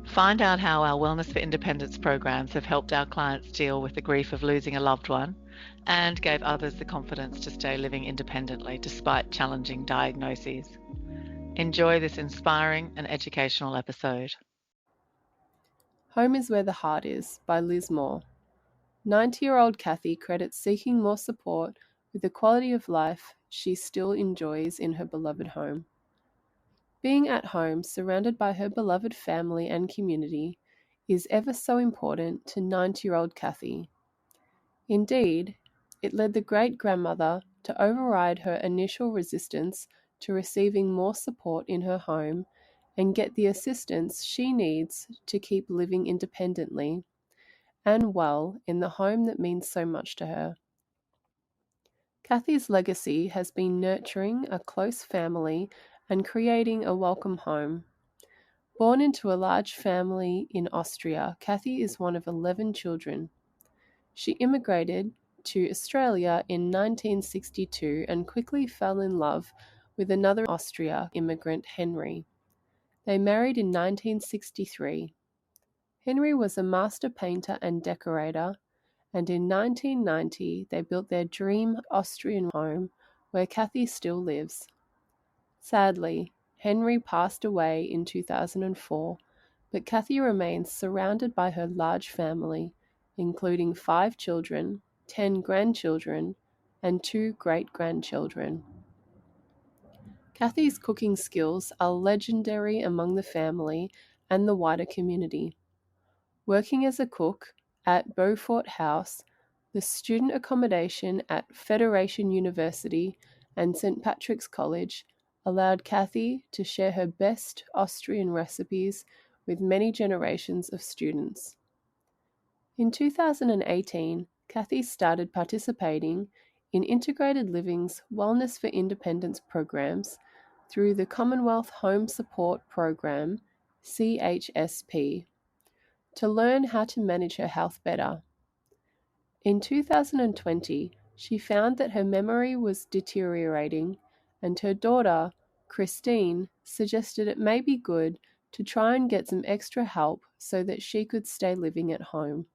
Find out how our Wellness for Independence programs have helped our clients deal with the grief of losing a loved one and gave others the confidence to stay living independently despite challenging diagnoses. Enjoy this inspiring and educational episode. Home is Where the Heart Is by Liz Moore. 90-year-old Kathy credits seeking more support with the quality of life she still enjoys in her beloved home. Being at home, surrounded by her beloved family and community, is ever so important to 90-year-old Kathy. Indeed, it led the great-grandmother to override her initial resistance to receiving more support in her home and get the assistance she needs to keep living independently and well in the home that means so much to her. Kathy's legacy has been nurturing a close family and creating a welcome home. Born into a large family in Austria, Kathy is one of 11 children. She immigrated to Australia in 1962 and quickly fell in love with another Austria immigrant, Henry. They married in 1963. Henry was a master painter and decorator, and in 1990 they built their dream Austrian home where Kathy still lives. Sadly, Henry passed away in 2004, but Kathy remains surrounded by her large family, including 5 children, 10 grandchildren, and 2 great-grandchildren. Kathy's cooking skills are legendary among the family and the wider community. Working as a cook at Beaufort House, the student accommodation at Federation University and St. Patrick's College allowed Kathy to share her best Austrian recipes with many generations of students. In 2018, Kathy started participating in Integrated Living's Wellness for Independence programs through the Commonwealth Home Support Program, CHSP, to learn how to manage her health better. In 2020, she found that her memory was deteriorating, and her daughter, Christine, suggested it may be good to try and get some extra help so that she could stay living at home.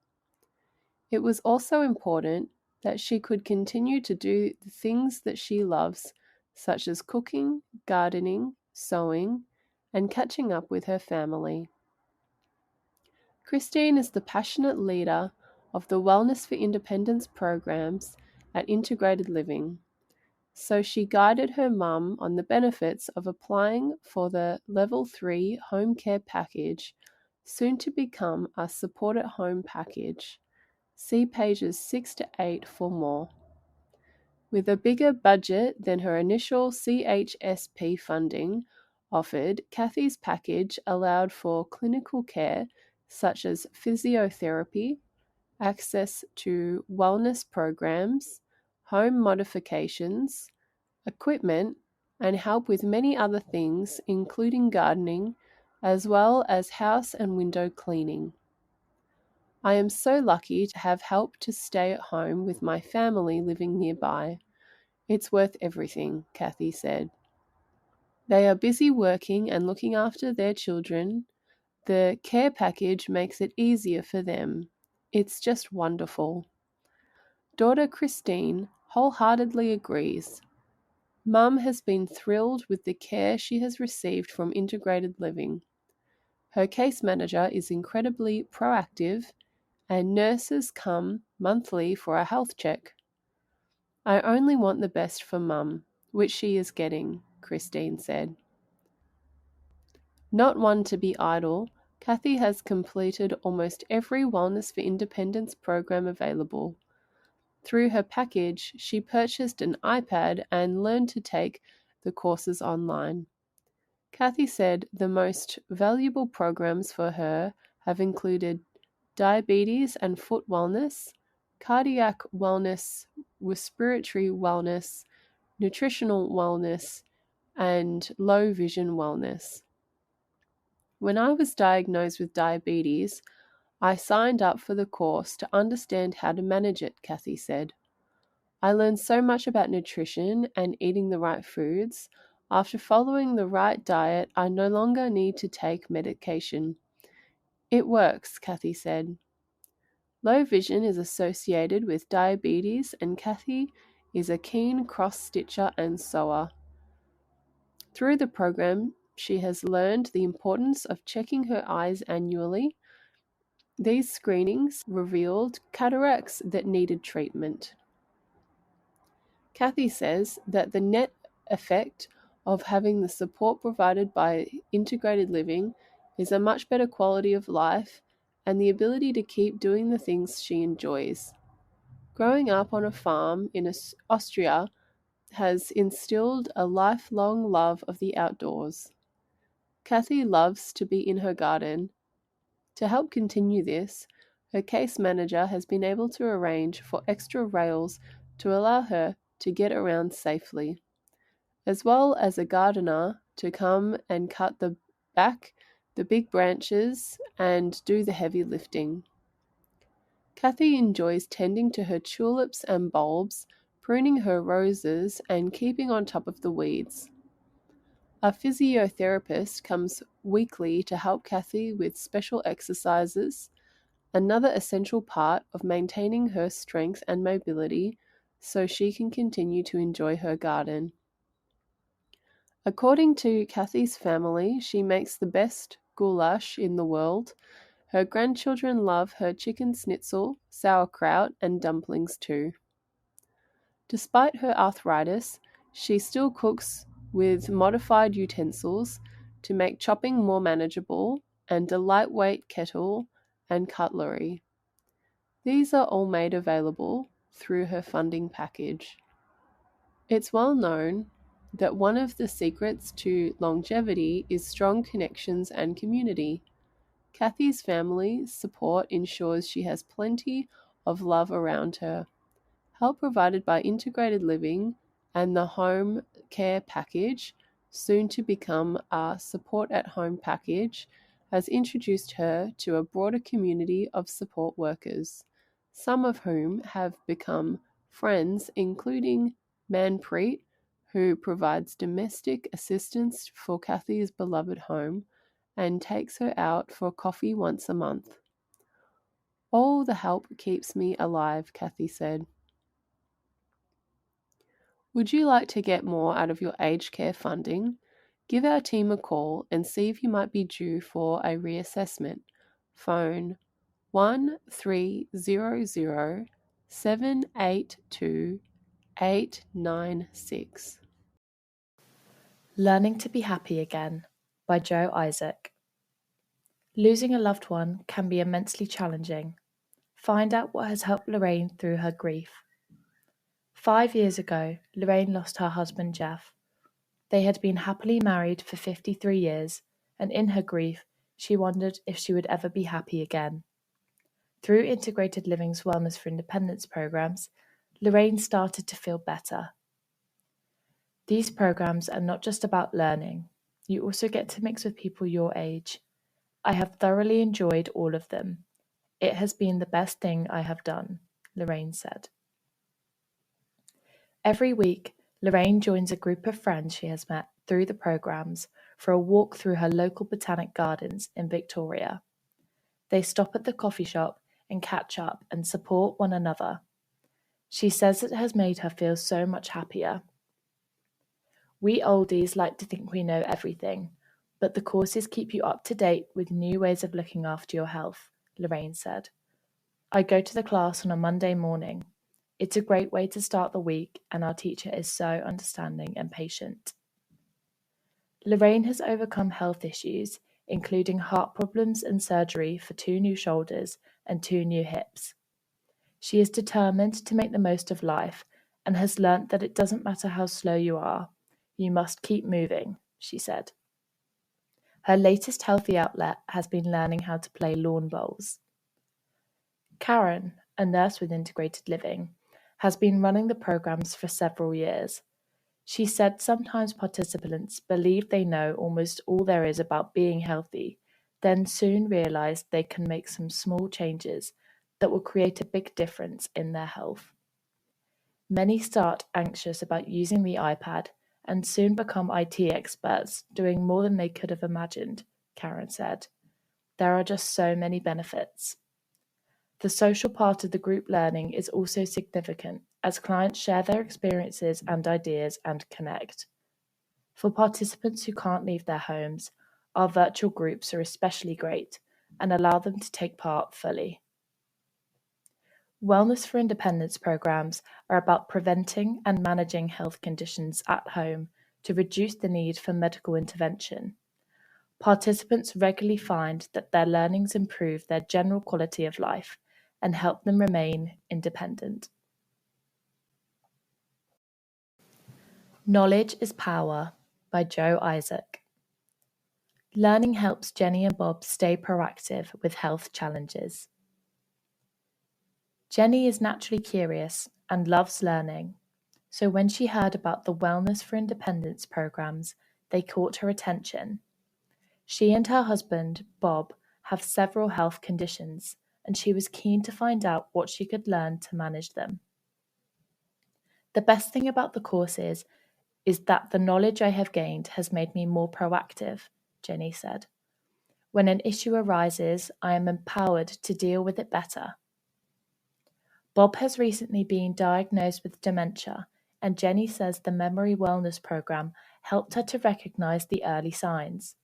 It was also important that she could continue to do the things that she loves, such as cooking, gardening, sewing, and catching up with her family. Christine is the passionate leader of the Wellness for Independence programs at Integrated Living, so she guided her mum on the benefits of applying for the Level 3 home care package, soon to become a Support at Home package. See pages 6 to 8 for more. With a bigger budget than her initial CHSP funding offered, Kathy's package allowed for clinical care such as physiotherapy, access to wellness programs, home modifications, equipment, and help with many other things, including gardening, as well as house and window cleaning. I am so lucky to have help to stay at home with my family living nearby. It's worth everything, Kathy said. They are busy working and looking after their children. The care package makes it easier for them. It's just wonderful. Daughter Christine wholeheartedly agrees. Mum has been thrilled with the care she has received from Integrated Living. Her case manager is incredibly proactive, and nurses come monthly for a health check. I only want the best for Mum, which she is getting, Christine said. Not one to be idle, Kathy has completed almost every Wellness for Independence program available. Through her package, she purchased an iPad and learned to take the courses online. Kathy said the most valuable programs for her have included diabetes and foot wellness, cardiac wellness, respiratory wellness, nutritional wellness, and low vision wellness. When I was diagnosed with diabetes, I signed up for the course to understand how to manage it, Kathy said. I learned so much about nutrition and eating the right foods. After following the right diet, I no longer need to take medication. It works, Kathy said. Low vision is associated with diabetes, and Kathy is a keen cross-stitcher and sewer. Through the program, she has learned the importance of checking her eyes annually. These screenings revealed cataracts that needed treatment. Kathy says that the net effect of having the support provided by integrated living is a much better quality of life and the ability to keep doing the things she enjoys. Growing up on a farm in Austria has instilled a lifelong love of the outdoors. Kathy loves to be in her garden. To help continue this, her case manager has been able to arrange for extra rails to allow her to get around safely, as well as a gardener to come and cut the big branches and do the heavy lifting. Kathy enjoys tending to her tulips and bulbs, pruning her roses, and keeping on top of the weeds. A physiotherapist comes weekly to help Kathy with special exercises, another essential part of maintaining her strength and mobility so she can continue to enjoy her garden. According to Kathy's family, she makes the best goulash in the world. Her grandchildren love her chicken schnitzel, sauerkraut, and dumplings too. Despite her arthritis, she still cooks with modified utensils to make chopping more manageable and a lightweight kettle and cutlery. These are all made available through her funding package. It's well known that one of the secrets to longevity is strong connections and community. Kathy's family support ensures she has plenty of love around her. Help provided by integrated living and the home care package, soon to become a support at home package, has introduced her to a broader community of support workers, some of whom have become friends, including Manpreet, who provides domestic assistance for Kathy's beloved home and takes her out for coffee once a month. All the help keeps me alive, Kathy said. Would you like to get more out of your aged care funding? Give our team a call and see if you might be due for a reassessment. Phone 1300 782 896. Learning to be Happy Again by Joe Isaac. Losing a loved one can be immensely challenging. Find out what has helped Lorraine through her grief. 5 years ago, Lorraine lost her husband Jeff. They had been happily married for 53 years, and in her grief, she wondered if she would ever be happy again. Through Integrated Living's Wellness for Independence programs, Lorraine started to feel better. These programs are not just about learning. You also get to mix with people your age. I have thoroughly enjoyed all of them. It has been the best thing I have done, Lorraine said. Every week, Lorraine joins a group of friends she has met through the programs for a walk through her local botanic gardens in Victoria. They stop at the coffee shop and catch up and support one another. She says it has made her feel so much happier. We oldies like to think we know everything, but the courses keep you up to date with new ways of looking after your health, Lorraine said. I go to the class on a Monday morning. It's a great way to start the week, and our teacher is so understanding and patient. Lorraine has overcome health issues, including heart problems and surgery for 2 new shoulders and 2 new hips. She is determined to make the most of life and has learnt that it doesn't matter how slow you are, you must keep moving, she said. Her latest healthy outlet has been learning how to play lawn bowls. Karen, a nurse with Integrated Living, has been running the programs for several years. She said sometimes participants believe they know almost all there is about being healthy, then soon realize they can make some small changes that will create a big difference in their health. Many start anxious about using the iPad and soon become IT experts, doing more than they could have imagined, Karen said. There are just so many benefits. The social part of the group learning is also significant as clients share their experiences and ideas and connect. For participants who can't leave their homes, our virtual groups are especially great and allow them to take part fully. Wellness for Independence programs are about preventing and managing health conditions at home to reduce the need for medical intervention. Participants regularly find that their learnings improve their general quality of life and help them remain independent. Knowledge is Power by Joe Isaac. Learning helps Jenny and Bob stay proactive with health challenges. Jenny is naturally curious and loves learning, so when she heard about the Wellness for Independence programs, they caught her attention. She and her husband, Bob, have several health conditions, and she was keen to find out what she could learn to manage them. The best thing about the courses is that the knowledge I have gained has made me more proactive, Jenny said. When an issue arises, I am empowered to deal with it better. Bob has recently been diagnosed with dementia, and Jenny says the Memory Wellness Program helped her to recognize the early signs.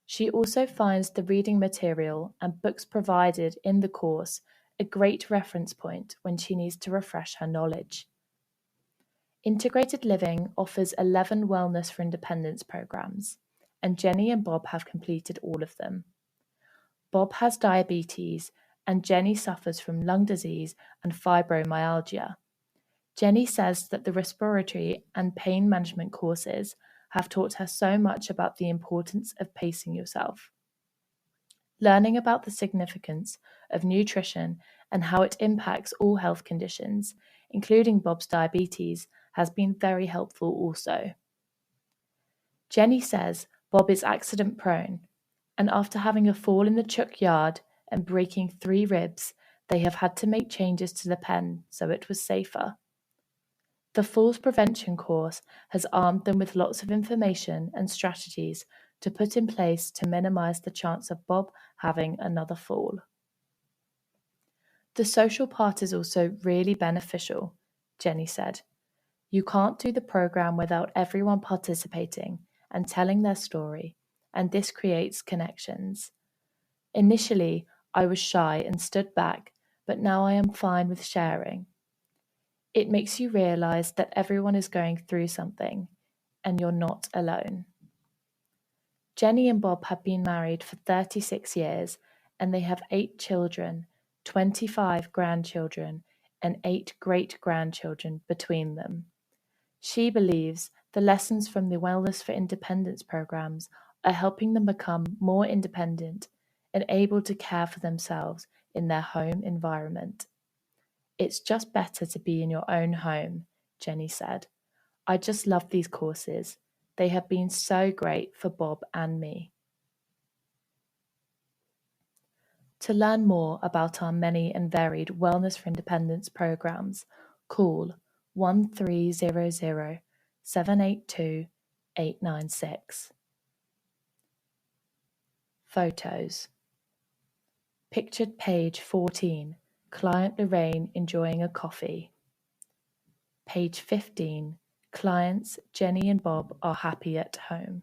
She also finds the reading material and books provided in the course a great reference point when she needs to refresh her knowledge. Integrated Living offers 11 Wellness for Independence programs, and Jenny and Bob have completed all of them. Bob has diabetes, and Jenny suffers from lung disease and fibromyalgia. Jenny says that the respiratory and pain management courses have taught her so much about the importance of pacing yourself. Learning about the significance of nutrition and how it impacts all health conditions, including Bob's diabetes, has been very helpful also. Jenny says Bob is accident prone, and after having a fall in the chuck yard and breaking 3 ribs, they have had to make changes to the pen so it was safer. The falls prevention course has armed them with lots of information and strategies to put in place to minimize the chance of Bob having another fall. The social part is also really beneficial, Jenny said. You can't do the program without everyone participating and telling their story, and this creates connections. Initially, I was shy and stood back, but now I am fine with sharing. It makes you realize that everyone is going through something, and you're not alone. Jenny and Bob have been married for 36 years, and they have 8 children, 25 grandchildren, and 8 great-grandchildren between them. She believes the lessons from the Wellness for Independence programs are helping them become more independent and able to care for themselves in their home environment. It's just better to be in your own home, Jenny said. I just love these courses. They have been so great for Bob and me. To learn more about our many and varied Wellness for Independence programs, call 1300 782 896. Photos. Pictured page 14, client Lorraine enjoying a coffee. Page 15, clients Jenny and Bob are happy at home.